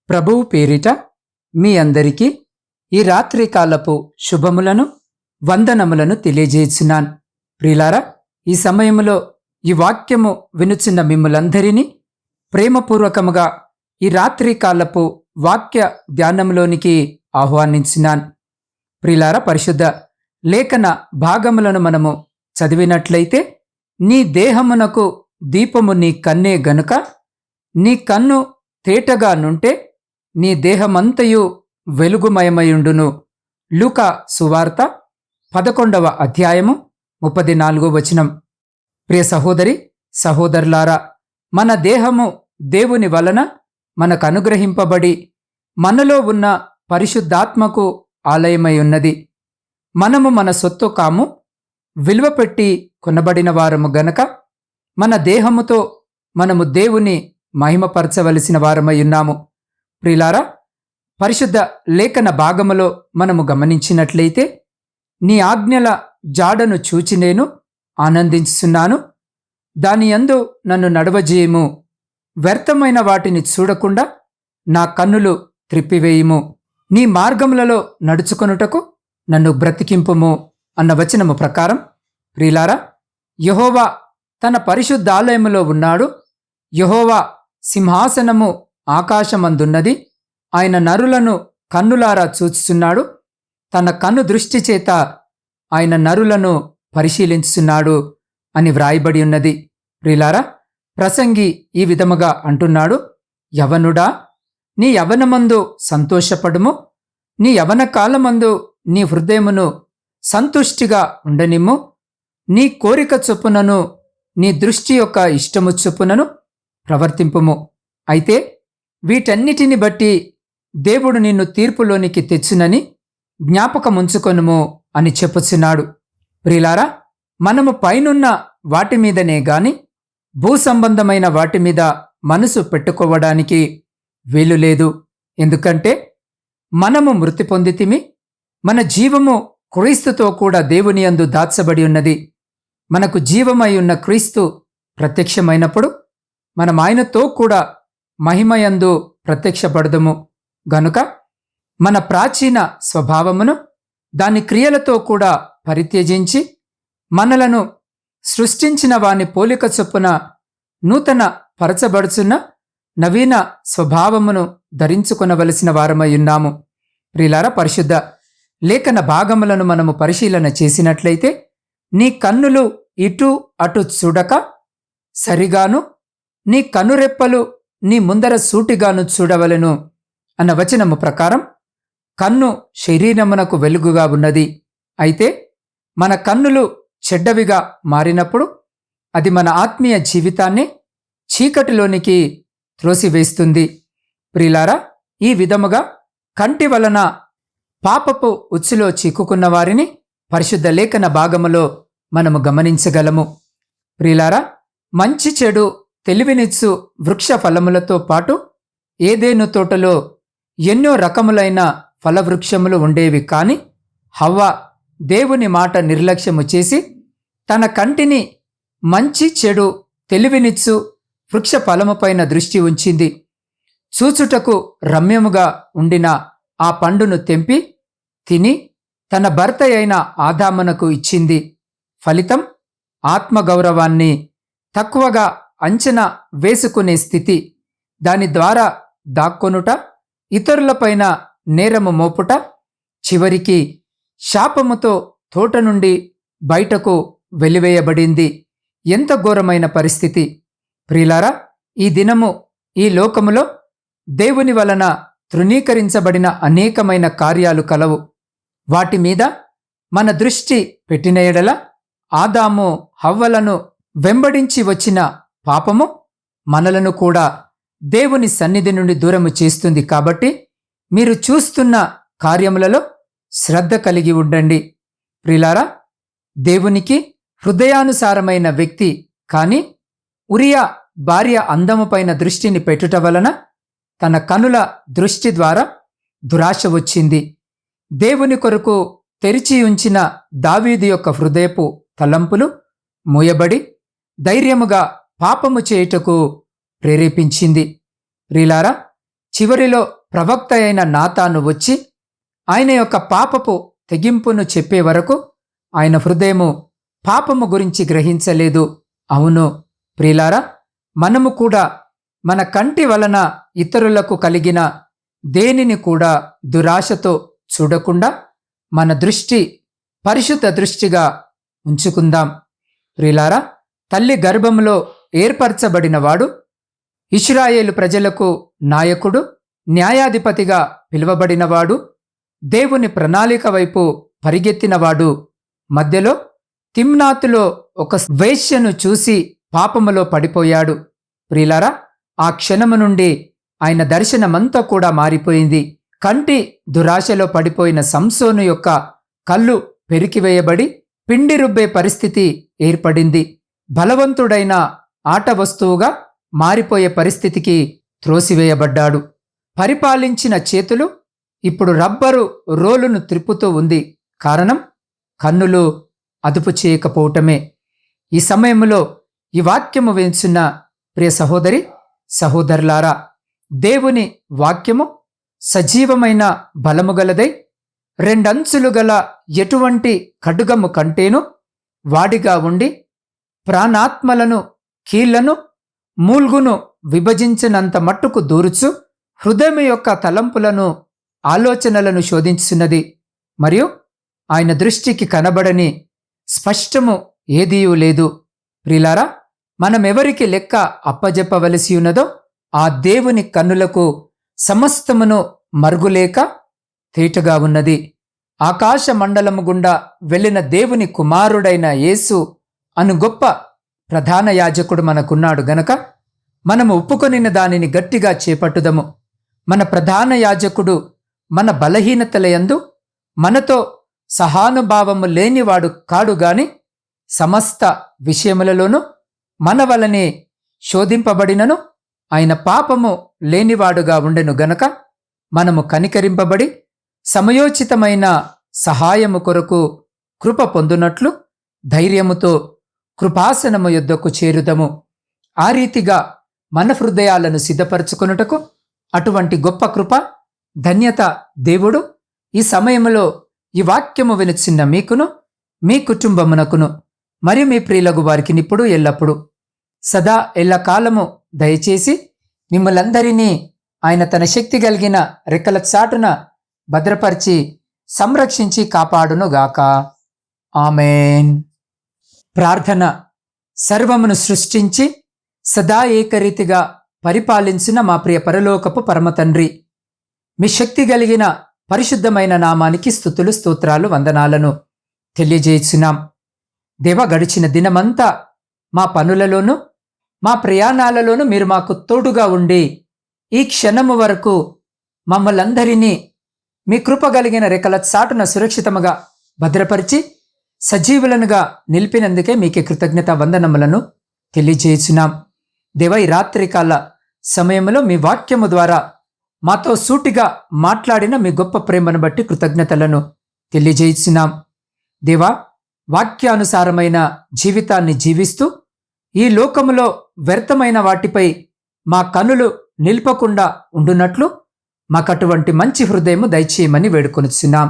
ప్రభువు పేరిట మీ అందరికీ ఈ రాత్రికాలపు శుభములను వందనములను తెలియజేయుచున్నాను. ప్రియులారా, ఈ సమయములో ఈ వాక్యము వినుచున్న మిమ్ములందరినీ ప్రేమపూర్వకముగా ఈ రాత్రికాలపు వాక్య ధ్యానంలోనికి ఆహ్వానించున్నాను. ప్రియులారా, పరిశుద్ధ లేఖన భాగములను మనము చదివినట్లయితే, నీ దేహమునకు దీపము నీ కన్నే గనుక నీ కన్ను తేటగా నుంటే నీ దేహమంతయు వెలుగుమయమయుండును. లూకా సువార్త 11వ అధ్యాయము 34వ వచనం. ప్రియ సహోదరి సహోదరులారా, మన దేహము దేవుని వలన మనకు అనుగ్రహింపబడి మనలో ఉన్న పరిశుద్ధాత్మకు ఆలయమై ఉన్నది. మనము మన సొత్తు కాము, విలువ పెట్టి కొనబడిన వారము గనక మన దేహముతో మనము దేవుని మహిమపరచవలసిన వారమై ఉన్నాము. ప్రియులారా, పరిశుద్ధ లేఖన భాగములో మనము గమనించినట్లయితే, నీ ఆజ్ఞల జాడను చూచి నేను ఆనందించుచున్నాను, దాని యందు నన్ను నడవజేయము, వ్యర్థమైన వాటిని చూడకుండా నా కన్నులు త్రిప్పివేయుము, నీ మార్గములలో నడుచుకొనుటకు నన్ను బ్రతికింపుము అన్న వచనము ప్రకారం, ప్రియులారా, యెహోవా తన పరిశుద్ధాలయములో ఉన్నాడు. యెహోవా సింహాసనము ఆకాశమందున్నది. ఆయన నరులను కన్నులారా చూచుచున్నాడు. తన కన్ను దృష్టి చేత ఆయన నరులను పరిశీలించుచున్నాడు అని వ్రాయబడి ఉన్నది. ప్రియులారా, ప్రసంగి ఈ విధముగా అంటున్నాడు, యవనుడా, నీ యవనమందు సంతోషపడుము, నీ యవన కాలమందు నీ హృదయమును సంతుష్టిగా ఉండనిమ్ము, నీ కోరిక చొప్పునను నీ దృష్టి యొక్క ఇష్టము చొప్పునను ప్రవర్తింపుము. అయితే వీటన్నిటిని బట్టి దేవుడు నిన్ను తీర్పులోనికి తెచ్చునని జ్ఞాపకముంచుకొనుము అని చెప్పుచున్నాడు. ప్రియులారా, మనము పైనున్న వాటి మీదనే గాని భూ సంబంధమైన వాటి మీద మనసు పెట్టుకోవడానికి వీలు లేదు. ఎందుకంటే మనము మృతి పొందితిమి, మన జీవము క్రీస్తుతో కూడా దేవుని యందు దాచబడి ఉన్నది. మనకు జీవమై ఉన్న క్రీస్తు ప్రత్యక్షమైనప్పుడు మనం ఆయనతో కూడా మహిమయందు ప్రత్యక్షపడదుము. గనుక మన ప్రాచీన స్వభావమును దాని క్రియలతో కూడా పరిత్యజించి మనలను సృష్టించిన వాని పోలిక చొప్పున నూతన పరచబడుచున్న నవీన స్వభావమును ధరించుకొనవలసిన వారమై ఉన్నాము. ప్రియులారా, పరిశుద్ధ లేఖన భాగములను మనము పరిశీలన చేసినట్లయితే, నీ కన్నులు ఇటు అటు చూడక సరిగాను, నీ కనురెప్పలు నీ ముందర సూటిగాను చూడవలెను అన్న వచనము ప్రకారం, కన్ను శరీరమునకు వెలుగుగా ఉన్నది. అయితే మన కన్నులు చెడ్డవిగా మారినప్పుడు అది మన ఆత్మీయ జీవితాన్ని చీకటిలోనికి త్రోసివేస్తుంది. ప్రియులారా, ఈ విధముగా కంటి వలన పాపపు ఉచ్చులో చిక్కుకున్న వారిని పరిశుద్ధ లేఖన భాగములో మనము గమనించగలము. ప్రియులారా, మంచి చెడు తెలివినిచ్చు వృక్ష ఫలములతో పాటు ఏదేను తోటలో ఎన్నో రకములైన ఫలవృక్షములు ఉండేవి. కాని హవ్వ దేవుని మాట నిర్లక్ష్యము చేసి తన కంటిని మంచి చెడు తెలివినిచ్చు వృక్ష ఫలముపైన దృష్టి ఉంచింది. చూచుటకు రమ్యముగా ఉండిన ఆ పండును తెంపి తిని తన భర్త అయిన ఆదామునకు ఇచ్చింది. ఫలితం ఆత్మగౌరవాన్ని తక్కువగా అంచనా వేసుకునే స్థితి, దాని ద్వారా దాక్కొనుట, ఇతరులపైన నేరము మోపుట, చివరికి శాపముతో తోట నుండి బయటకు వెలివేయబడింది. ఎంత ఘోరమైన పరిస్థితి! ప్రియులారా, ఈ దినము ఈ లోకములో దేవుని వలన తృణీకరించబడిన అనేకమైన కార్యాలు కలవు. వాటి మీద మన దృష్టి పెట్టిన ఎడల ఆదాము హవ్వలను వెంబడించి వచ్చిన పాపము మనలను కూడా దేవుని సన్నిధి నుండి దూరము చేస్తుంది. కాబట్టి మీరు చూస్తున్న కార్యములలో శ్రద్ధ కలిగి ఉండండి. ప్రియులారా, దేవునికి హృదయానుసారమైన వ్యక్తి కాని ఉరియా భార్య అందముపైన దృష్టిని పెట్టుట వలన తన కనుల దృష్టి ద్వారా దురాశ వచ్చింది. దేవుని కొరకు తెరిచి ఉంచిన దావీదు యొక్క హృదయపు తలంపులు మూయబడి ధైర్యముగా పాపము చేయుటకు ప్రేరేపించింది. ప్రియులారా, చివరిలో ప్రవక్త అయిన నాతాను వచ్చి ఆయన యొక్క పాపపు తెగింపును చెప్పే వరకు ఆయన హృదయము పాపము గురించి గ్రహించలేదు. అవును ప్రియులారా, మనము కూడా మన కంటి వలన ఇతరులకు కలిగిన దేనిని కూడా దురాశతో చూడకుండా మన దృష్టి పరిశుద్ధ దృష్టిగా ఉంచుకుందాం. ప్రియులారా, తల్లి గర్భంలో ఏర్పరచబడినవాడు, ఇశ్రాయేలు ప్రజలకు నాయకుడు, న్యాయాధిపతిగా పిలువబడినవాడు, దేవుని ప్రణాళిక వైపు పరిగెత్తినవాడు, మధ్యలో తిమ్నాతులో ఒక వేశ్యను చూసి పాపములో పడిపోయాడు. ప్రియులారా, ఆ క్షణము నుండి ఆయన దర్శనమంతా కూడా మారిపోయింది. కంటి దురాశలో పడిపోయిన సంసోను యొక్క కళ్ళు పెరికివేయబడి పిండి రుబ్బే పరిస్థితి ఏర్పడింది. బలవంతుడైన ఆట వస్తువుగా మారిపోయే పరిస్థితికి త్రోసివేయబడ్డాడు. పరిపాలించిన చేతులు ఇప్పుడు రబ్బరు రోలును త్రిప్పుతూ ఉంది. కారణం కన్నులు అదుపు చేయకపోవటమే. ఈ సమయంలో ఈ వాక్యము వింటున్న ప్రియ సహోదరి సహోదరులారా, దేవుని వాక్యము సజీవమైన బలము గలదై రెండంచులు గల ఎటువంటి ఖడ్గము కంటేను వాడిగా ఉండి ప్రాణాత్మలను కీళ్లను మూల్గును విభజించినంత మట్టుకు దూరుచు హృదయం యొక్క తలంపులను ఆలోచనలను శోధించున్నది. మరియు ఆయన దృష్టికి కనబడని స్పష్టము ఏదీయూ లేదు. ప్రియులారా, మనమెవరికి లెక్క అప్పజెప్పవలసి ఉన్నదో ఆ దేవుని కన్నులకు సమస్తమును మరుగులేక తేటగా ఉన్నది. ఆకాశ మండలము గుండా వెళ్ళిన దేవుని కుమారుడైన యేసు అను గొప్ప ప్రధాన యాజకుడు మనకున్నాడు గనక మనము ఒప్పుకొనిన దానిని గట్టిగా చేపట్టుదము. మన ప్రధాన యాజకుడు మన బలహీనతలయందు మనతో సహానుభావము లేనివాడు కాడు గాని సమస్త విషయములలోనూ మన వలనే శోధింపబడినను ఆయన పాపము లేనివాడుగా ఉండెను గనక మనము కనికరింపబడి సమయోచితమైన సహాయము కొరకు కృప పొందునట్లు ధైర్యముతో కృపాసనము యొద్దకు చేరుదము. ఆ రీతిగా మన హృదయాలను సిద్ధపరచుకొనుటకు అటువంటి గొప్ప కృప ధన్యత దేవుడు ఈ సమయంలో ఈ వాక్యము వినుచున్న మీకును మీ కుటుంబమునకును మరియు మీ ప్రియులగు వారికి ఇప్పుడు ఎల్లప్పుడు సదా ఎల్లకాలము దయచేసి మిమ్మలందరినీ ఆయన తన శక్తి కలిగిన రెక్కల చాటున భద్రపరిచి సంరక్షించి కాపాడునుగాక. ఆమేన్. ప్రార్థన. సర్వమును సృష్టించి సదా ఏకరీతిగా పరిపాలించిన మా ప్రియ పరలోకపు పరమతండ్రి, మీ శక్తి కలిగిన పరిశుద్ధమైన నామానికి స్తుతులు స్తోత్రాలు వందనాలను తెలియజేస్తున్నాం. దేవ, గడిచిన దినమంతా మా పనులలోనూ మా ప్రయాణాలలోనూ మీరు మాకు తోడుగా ఉండి ఈ క్షణము వరకు మమ్మల్ందరినీ మీ కృప కలిగిన రెక్కల చాటున సురక్షితముగా భద్రపరిచి సజీవులనుగా నిలిపినందుకే మీకే కృతజ్ఞత వందనములను తెలియజేస్తున్నాం. దేవ, ఈ రాత్రికాల సమయంలో మీ వాక్యము ద్వారా మాతో సూటిగా మాట్లాడిన మీ గొప్ప ప్రేమను బట్టి కృతజ్ఞతలను తెలియజేస్తున్నాం. దేవా, వాక్యానుసారమైన జీవితాన్ని జీవిస్తూ ఈ లోకములో వ్యర్థమైన వాటిపై మా కనులు నిల్పకుండా ఉండునట్లు మాకటువంటి మంచి హృదయము దయచేయమని వేడుకొనుచున్నాం.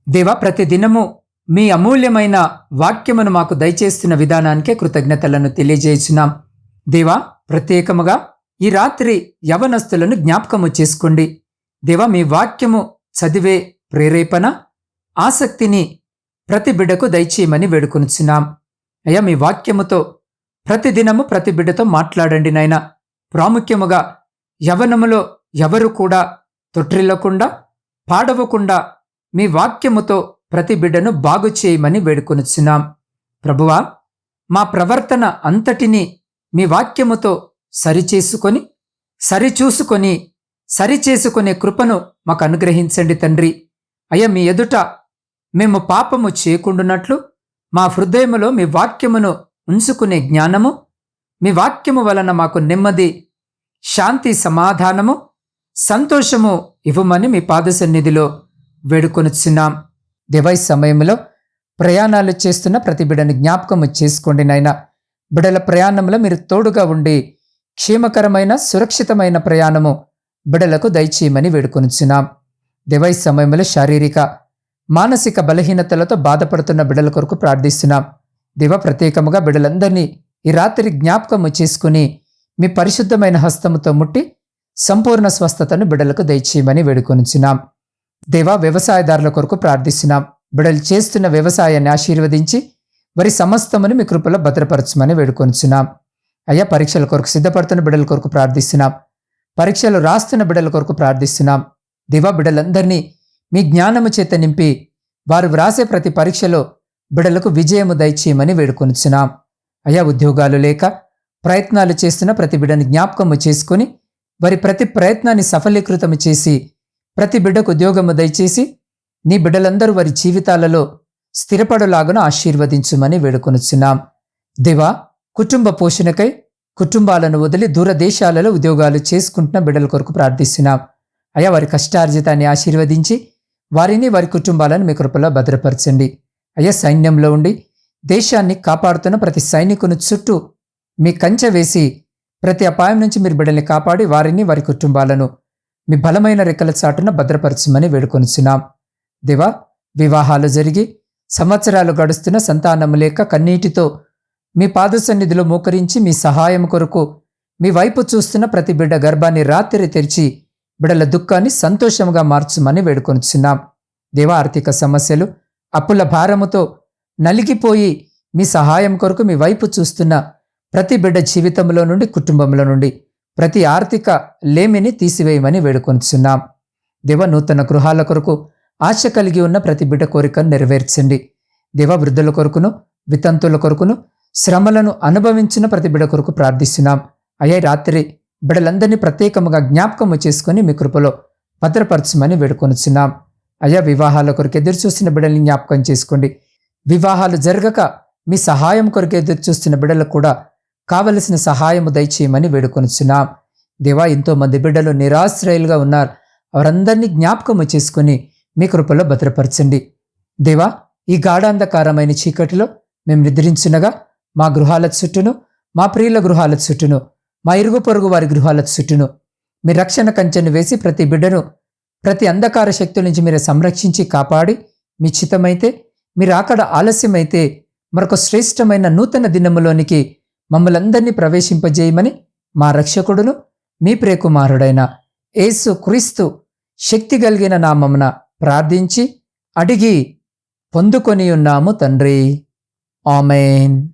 దేవా, ప్రతిదినము మీ అమూల్యమైన వాక్యమును మాకు దయచేస్తున్న విధానానికే కృతజ్ఞతలను తెలియజేస్తున్నాం. దేవా, ప్రత్యేకముగా ఈ రాత్రి యవనస్తులను జ్ఞాపకము చేసుకోండి. దేవా, మీ వాక్యము చదివే ప్రేరేపణ ఆసక్తిని ప్రతి బిడ్డకు దయచేయమని వేడుకొనుచున్నాం. అయ్యా, మీ వాక్యముతో ప్రతిదినము ప్రతి బిడ్డతో మాట్లాడండి నాయనా. ప్రాముఖ్యముగా యవనములో ఎవరు కూడా తొట్టిల్లకుండా పాడవకుండా మీ వాక్యముతో ప్రతి బిడ్డను బాగు చేయమని వేడుకొనుచున్నాం. ప్రభువా, మా ప్రవర్తన అంతటినీ మీ వాక్యముతో సరిచేసుకొని కృపను మాకు అనుగ్రహించండి తండ్రి. అయ్యా, మీ ఎదుట మేము పాపము చేయకుండునట్లు మా హృదయములో మీ వాక్యమును ఉంచుకునే జ్ఞానము, మీ వాక్యము వలన మాకు నెమ్మది, శాంతి, సమాధానము, సంతోషము ఇవ్వమని మీ పాద సన్నిధిలో వేడుకొనుచున్నాం. దేవా, ఈ సమయంలో ప్రయాణాలు చేస్తున్న ప్రతి బిడ్డని జ్ఞాపకము చేసుకోండి నాయనా. బిడ్డల ప్రయాణంలో మీరు తోడుగా ఉండి క్షేమకరమైన సురక్షితమైన ప్రయాణము బిడలకు దయచేయమని వేడుకొనుచున్నాం. దేవా, ఈ సమయంలో శారీరక మానసిక బలహీనతలతో బాధపడుతున్న బిడల కొరకు ప్రార్థిస్తున్నాం. దేవా, ప్రత్యేకముగా బిడలందరినీ ఈ రాత్రి జ్ఞాపకము చేసుకుని మీ పరిశుద్ధమైన హస్తముతో ముట్టి సంపూర్ణ స్వస్థతను బిడలకు దయచేయమని వేడుకొనుచున్నాం. దేవా, వ్యవసాయదారుల కొరకు ప్రార్థిస్తున్నాం. బిడలు చేస్తున్న వ్యవసాయాన్ని ఆశీర్వదించి వారి సమస్తమును మీ కృపలో భద్రపరచమని వేడుకొనుచున్నాం. అయ్యా, పరీక్షల కొరకు సిద్ధపడుతున్న బిడల కొరకు ప్రార్థిస్తున్నాం. పరీక్షలు రాస్తున్న బిడల కొరకు ప్రార్థిస్తున్నాం. దేవా, బిడలందరినీ మీ జ్ఞానము చేత నింపి వారు వ్రాసే ప్రతి పరీక్షలో బిడలకు విజయము దయచేయమని వేడుకొనుచున్నాం. అయ్యా, ఉద్యోగాలు లేక ప్రయత్నాలు చేస్తున్న ప్రతి బిడ్డని జ్ఞాపకము చేసుకుని వారి ప్రతి ప్రయత్నాన్ని సఫలీకృతము చేసి ప్రతి బిడ్డకు ఉద్యోగము దయచేసి నీ బిడ్డలందరూ వారి జీవితాలలో స్థిరపడులాగున ఆశీర్వదించుమని వేడుకొనుచున్నాం. దేవా, కుటుంబ పోషణకై కుటుంబాలను వదిలి దూరదేశాలలో ఉద్యోగాలు చేసుకుంటున్న బిడ్డల కొరకు ప్రార్థిస్తున్నాం. అయ్యా, వారి కష్టార్జితాన్ని ఆశీర్వదించి వారిని వారి కుటుంబాలను మీ కృపలో భద్రపరచండి. అయ్యా, సైన్యంలో ఉండి దేశాన్ని కాపాడుతున్న ప్రతి సైనికుని చుట్టూ మీ కంచె వేసి ప్రతి అపాయం నుంచి మీరు బిడ్డల్ని కాపాడి వారిని వారి కుటుంబాలను మీ బలమైన రెక్కల చాటున భద్రపరచమని వేడుకొనుచున్నాం. దేవా, వివాహాలు జరిగి సంవత్సరాలు గడుస్తున్న సంతానము లేక కన్నీటితో మీ పాద సన్నిధిలో మోకరించి మీ సహాయం కొరకు మీ వైపు చూస్తున్న ప్రతి బిడ్డ గర్భాన్ని రాత్రి తెరిచి బిడ్డల దుఃఖాన్ని సంతోషంగా మార్చమని వేడుకొనుచున్నాం. దేవా, ఆర్థిక సమస్యలు అప్పుల భారముతో నలిగిపోయి మీ సహాయం కొరకు మీ వైపు చూస్తున్న ప్రతి బిడ్డ జీవితంలో నుండి కుటుంబంలో నుండి ప్రతి ఆర్థిక లేమిని తీసివేయమని వేడుకొనుచున్నాం. దేవ, నూతన గృహాల కొరకు ఆశ కలిగి ఉన్న ప్రతి బిడ్డ కోరికను నెరవేర్చండి. దేవ, వృద్ధుల కొరకును వితంతుల కొరకును శ్రమలను అనుభవించిన ప్రతి బిడ్డ కొరకు ప్రార్థిస్తున్నాం. అయ్యా, రాత్రి బిడ్డలందరినీ ప్రత్యేకముగా జ్ఞాపకము చేసుకుని మీ కృపలో భద్రపరచమని వేడుకొనుచున్నాం. అయ్యా, వివాహాల కొరకు ఎదురు చూస్తున్న బిడ్డల్ని జ్ఞాపకం చేసుకోండి. వివాహాలు జరగక మీ సహాయం కొరకు ఎదురు చూస్తున్న బిడ్డలకు కూడా కావలసిన సహాయము దయచేయమని వేడుకొనుచున్నాం. దేవా, ఎంతో మంది బిడ్డలు నిరాశ్రయులుగా ఉన్నారు. వారందరినీ జ్ఞాపకము చేసుకుని మీ కృపలో భద్రపరచండి. దేవా, ఈ గాఢాంధకారమైన చీకటిలో మేము నిద్రించునగా మా గృహాల చుట్టూను, మా ప్రియుల గృహాల చుట్టూను, మా ఇరుగు పొరుగు వారి గృహాల చుట్టూను మీ రక్షణ కంచెను వేసి ప్రతి బిడ్డను ప్రతి అంధకార శక్తుల నుంచి మీరు సంరక్షించి కాపాడి మీ చిత్తమైతే మీరు అక్కడ ఆలస్యమైతే మరొక శ్రేష్టమైన నూతన దినములోనికి మమ్మలందరినీ ప్రవేశింపజేయమని మా రక్షకుడును మీ ప్రియకుమారుడైన యేసు క్రీస్తు శక్తి కలిగిన నామమున ప్రార్థించి అడిగి పొందుకొని ఉన్నాము తండ్రి. ఆమేన్.